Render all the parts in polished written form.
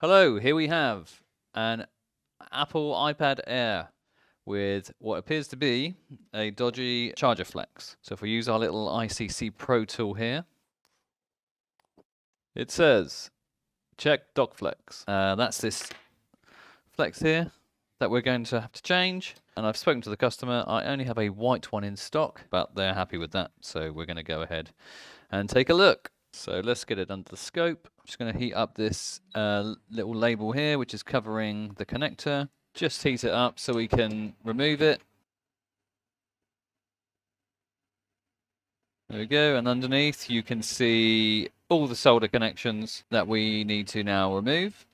Hello, here we have an Apple iPad Air with what appears to be a dodgy charger flex. So if we use our little ICC Pro tool here, it says check dock flex. That's this flex here that we're going to have to change. And I've spoken to the customer. I only have a white one in stock, but they're happy with that. So we're going to go ahead and take a look. So let's get it under the scope. I'm just going to heat up this little label here, which is covering the connector. Just heat it up so we can remove it. There we go, and underneath you can see all the solder connections that we need to now remove,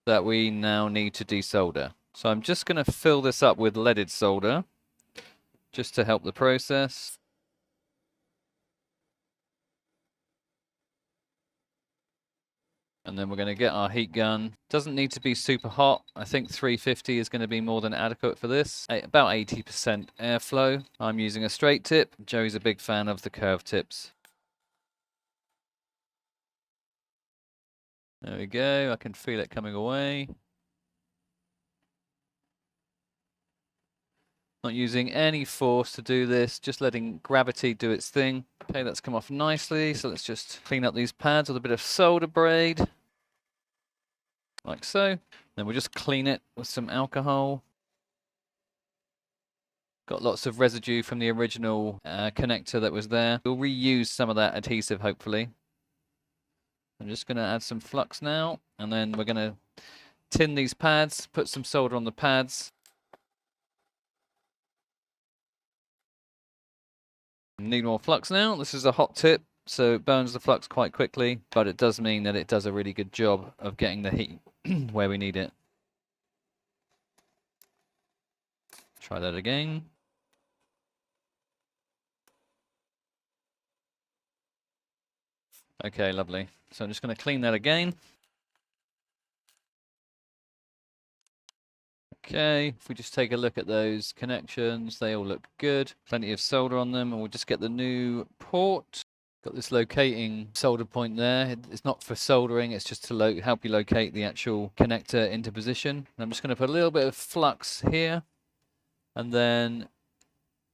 that we now need to desolder. So I'm just going to fill this up with leaded solder, just to help the process. And then we're going to get our heat gun. Doesn't need to be super hot. I think 350 is going to be more than adequate for this. About 80% airflow. I'm using a straight tip. Joey's a big fan of the curved tips. There we go. I can feel it coming away. Not using any force to do this, just letting gravity do its thing. Okay, that's come off nicely. So let's just clean up these pads with a bit of solder braid. Like so. Then we'll just clean it with some alcohol. Got lots of residue from the original connector that was there. We'll reuse some of that adhesive, hopefully. I'm just going to add some flux now. And then we're going to tin these pads, put some solder on the pads. Need more flux now. This is a hot tip, so it burns the flux quite quickly, but it does mean that it does a really good job of getting the heat where we need it. Try that again. Okay, lovely. So I'm just going to clean that again. Okay, if we just take a look at those connections, they all look good. Plenty of solder on them, and we'll just get the new port. Got this locating solder point there. It's not for soldering, it's just to help you locate the actual connector into position. And I'm just going to put a little bit of flux here, and then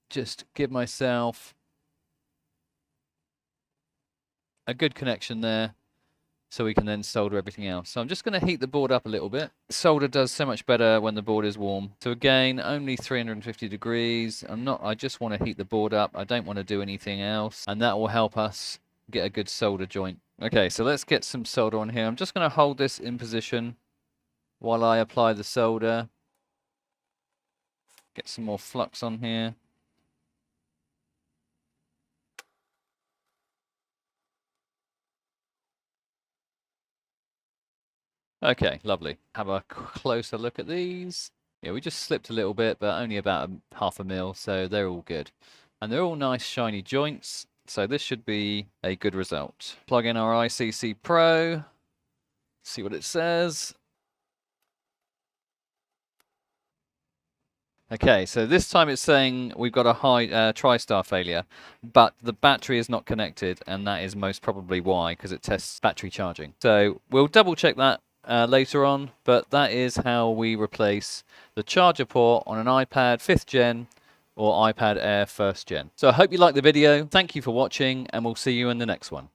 just give myself a good connection there, so we can then solder everything else. So I'm just going to heat the board up a little bit. Solder does so much better when the board is warm. So again, only 350 degrees. I just want to heat the board up. I don't want to do anything else. And that will help us get a good solder joint. Okay, so let's get some solder on here. I'm just going to hold this in position while I apply the solder. Get some more flux on here. Okay, lovely. Have a closer look at these. Yeah, we just slipped a little bit, but only about half a mil, so they're all good. And they're all nice shiny joints, so this should be a good result. Plug in our ICC Pro, see what it says. Okay, so this time it's saying we've got a high TriStar failure, but the battery is not connected, and that is most probably why, because it tests battery charging. So we'll double check that later on, but that is how we replace the charger port on an iPad 5th gen or iPad Air 1st gen. So I hope you liked the video. Thank you for watching, and we'll see you in the next one.